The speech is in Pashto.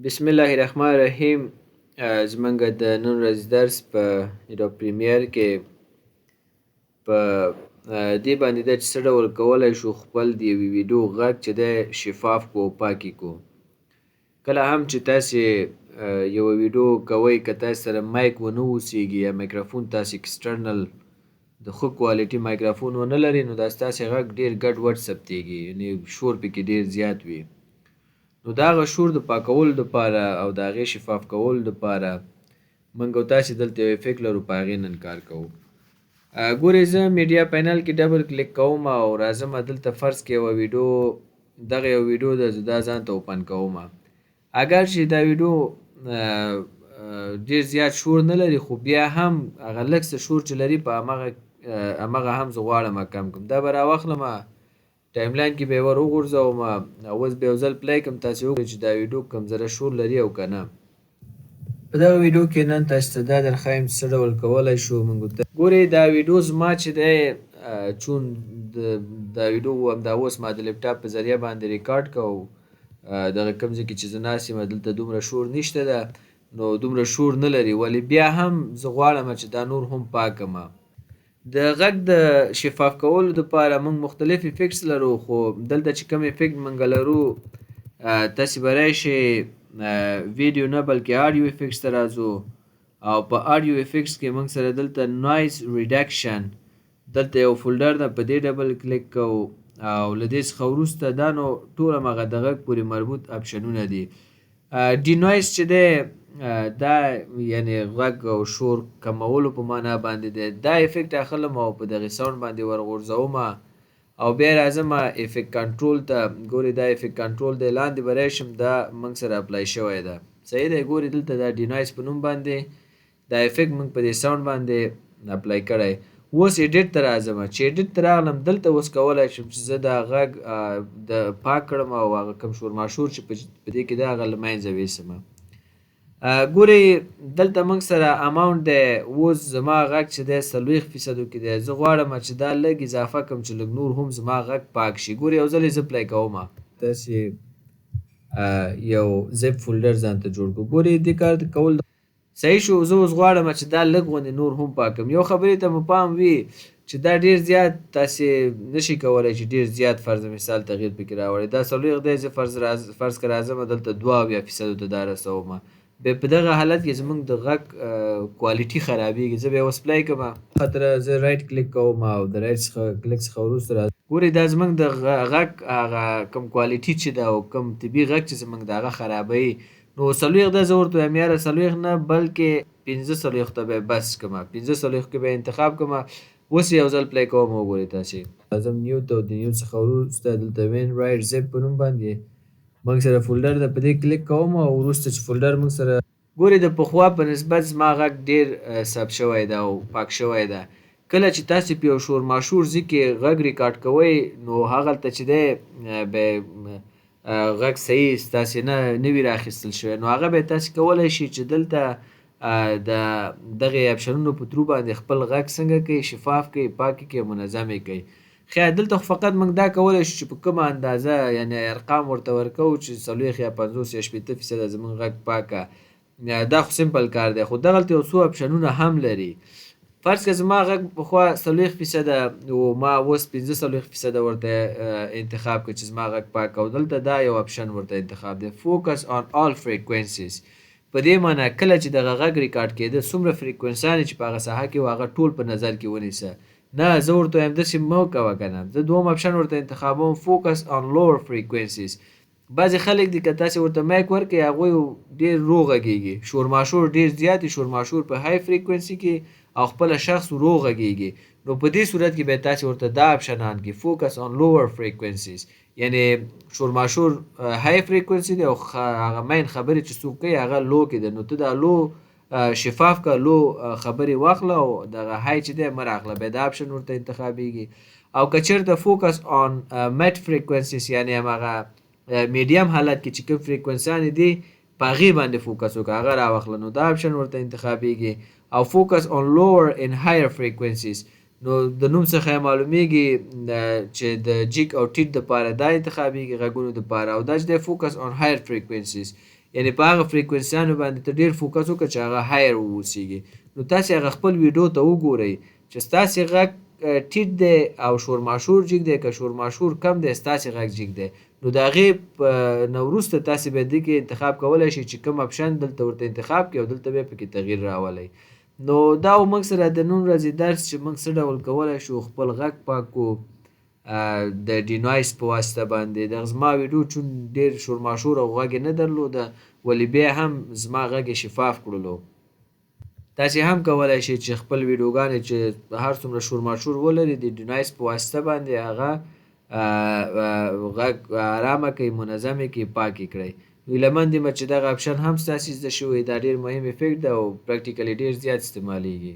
بسم الله الرحمن الرحیم. زمونږ د نن ورځې درس په ایډوب پریمیر کې په دې باندې ده چې څه ډول کولی شو خپل د یوې ویډیو غږ چې دی شفاف کو او پاکې کو. کله هم چې تاسې یوه ویډیو کوئ که تاسې سره مایک ونه اوسیږي یا مایکروفون تاسې اکسټرنل د ښه کوالټي مایکروفون ونه لرئ نو دا ستاسې غږ ډېر ګډ وډ ثبتېږي، یعنې شور پکې ډېر زیات وي. نو د هغه شور د پاکولو دپاره او د هغې شفاف کولو دپاره موږ او تاسې دلته یو افیکټ لرو، په هغې نن کار کوو. ګورئ زه میډیا پینل کې ډبل کلیک کوم او راځم دلته فرض کې یوه ویډیو، دغه یو ویډیو ده، زه دا ځان ته اوپن کوم. اگر چې دا ویډیو ډېر زیات شور نه لري خو بیا هم هغه لږ څه شور چې لري په همغه هم زه غواړم کم کړم. دا به راواخلم ټایم لاین کې به یې ور وغورځوم. اوس به یو ځل پلی کړم، تاسې وګورئ چې دا ویډیو کوم ذره شور لري او که نه. په دغه ویډیو کې نن تاسو ته دا درښایم چې څه ډول کولی شو موږ. ګورئ دا ویډیو زما چې دی چون دا ویډیو همدا اوس ما د لیپټاپ په ذریعه باندې ریکارډ کوو، دغه کوم ځای کې چې زه ناست یم دلته دومره شور نشته ده، نو دومره شور نه لري، ولې بیا هم زه غواړم چې دا نور هم پاک کړم. د غږ د شفاف کولو دپاره موږ مختلف افیکټس لرو، خو دلته چې کوم افیکټ موږ لرو تاسې به راشئ ویډیو نه بلکې آډیو افیکټس ته راځو او په آډیو افیکټس کې موږ سره دلته نوایز ریډکشن دلته یو فولډر ده، په دې ډبل کلیک کوو او له دې څخه وروسته دا نو ټول همغه د غږ پورې مربوط اپشنونه دي. ډي نوایز چې دی دا یعنې غږ او شور کمولو په معنا باندې دی. دا افیکټ اخلم او په دغې ساوند باندې ورغورځوم او بیا راځم افیکټ کنټرول ته. ګورئ دا افیکټ کنټرول دی، لاندې به راشم، دا موږ سره اپلای شوی ده. صحیح دی، ګورئ دلته دا ډي نوایز په نوم باندې دا افیکټ موږ په دې ساوند باندې اپلای کړی. اوس ایډیټ ته راځم، چې ایډیټ ته راغلم دلته اوس کولی شم چې زه دا غږ د پاک کړم او هغه کوم شور ماشور چې په دې کې دی هغه له منځه ویوسم. ګورئ دلته موږ سره اماونټ دی، اوس زما غږ چې دی 40% کې دی. زه غواړم چې دا لږ اضافه کړم چې لږ نور هم زما غږ پاک شي. ګورئ یو ځل یې زه پلی کوم، تاسې یو زیپ فولډر ځان ته جوړ کړو. ګورئ دې کار کول صحیح شو. زه اوس غواړم چې دا لږ غوندې نور هم پاک کړم. یو خبرې ته مو پام وي چې دا ډېر زیات تاسې نشئ کولی چې ډېر زیات فرض مثال تغییر پکې راوړئ. دا 40 دی، زه فرض که راځم دلته 72% ته دا رسوم. بیا په دغه حالت کې زموږ د غږ کوالټي خرابېږي. زه بیا اوس پلی کړم، خاطر زه رایټ کلیک کوم او د رایټ څخه کلیک څخه وروسته ګورئ دا زموږ د غږ هغه کوم کوالټي چې ده او کوم طبي غږ چې زموږ د هغه خرابوي. نو 40 ده، زه ورته وایم یاره 40 نه بلکې 45 ته به یې بس کړم، 45 کې به یې انتخاب کړم. اوس یو ځل پلی کوم، وګورئ تاسې راځم نیو ته، د نیو څخه وروسته دلته وین رایټ زیپ په نوم باندې موږ سره فولډر ده، په دې کلیک کوم او وروسته چې فولډر موږ سره ګورئ د پخوا په نسبت زما غږ ډېر ثبت شوی ده او پاک شوی ده. کله چې تاسې په یو شور ماشور ځای کې غږ ریکارډ کوئ نو هغلته چې دی به غږ صحیح ستاسې نه وي رااخیستل شوی، نو هغه به یې تاسې کولی شئ چې دلته د دغې اپشنونو په ترو باندې خپل غږ څنګه کوئ شفاف کوئ، پاک کړئ، منظم یې کوئ. خیر دلته خو فقط موږ دا کولی شو چې په کومه اندازه یعنې ارقام ورته ورکوو چې 40 یا 50 یا 80% زموږ غږ پاکه. دا خو سمپل کار دی، خو دغلته یو څو اپشنونه هم لري. فرض که زما غږ پخوا 40% او ما اوس 45% ورته انتخاب کړ چې زما غږ پاک او دلته دا یو اپشن ورته انتخاب دی فوکس آن آل فریکوینسیز. په دې معنی کله چې دغه غږ ریکارډ کېده څومره فریکوینسیانې چې په هغه ساحه کې وو هغه ټول په نظر کې ونیسه. نه زه ورته وایم داسې مه کوه که نه، زه دوم اپشن ورته انتخابوم فوکس آن لوور فریکوینسیز. بعضې خلک دي که تاسې ورته مایک ورکړئ هغوی ډېر ورو غږېږي، شور ماشور ډېر زیات وي، شور ماشور په های فریکوینسي کې او خپله شخص ورو غږېږي. نو په دې صورت کې به تاسې ورته دا اپشن آن کړئ فوکس آن لوور فریکوینسیز، یعنې شور ماشور های فریکوینسي دی او هغه مین خبرې چې څوک کوي هغه لو کې ده، نو ته دا لو شفاف که لو خبرې واخله او دغه های چې دی مه راخله، بیا دا اپشن ورته انتخابېږي. او که چېرته فوکس آن میټ فریکوینسیز یعنې همهغه میډیم حالت کې چې کوم فریکوینسیانې دي په هغې باندې فوکس وکړه هغه راواخله، نو دا اپشن ورته انتخابېږي. او فوکس آن لوور ان هایر فریکوینسیز، نو د نوم څخه یې معلومیږي چې د جیک او ټیټ دپاره دا انتخابېږي غږونو دپاره، او دا چې دی فوکس آن هایر فریکوینسیز یعنې په هغه فریکونسیانو باندې ته ډېر فوکس وکړه چې هغه هایر واوسیږي. نو تاسې هغه خپل ویډیو ته وګورئ چې ستاسې غږ ټیټ دی او شورماشور جګ دی، که شورماشور کم دی ستاسې غږ جګ دی. نو د هغې نه وروسته تاسې به دې کې انتخاب کولی شئ چې کوم اپشن دلته ورته انتخاب کړئ او دلته بیا پکې تغییر راولئ. نو دا و موږ سره د نن ورځې درس چې موږ څه ډول کولی شو خپل غږ پاک کړو د ډینوایس په واسطه باندې. دغه زما ویډیو چون ډېر شورماشور او غږ یې نه درلوده، ولې بیا هم زما غږ یې شفاف کړلو. تاسې هم کولی شئ چې خپل ویډیوګانې چې هر څومره شورماشور ولري د ډینوایس په واسطه باندې هغه غږ ارامه کړئ، منظمې کړئ، پاکې کړئ. هیله مند یم چې دغه اپشن هم ستاسې زده شوی. دا ډېر مهم افیکټ ده او پریکټیکلي ډېر زیات استعمالیږي.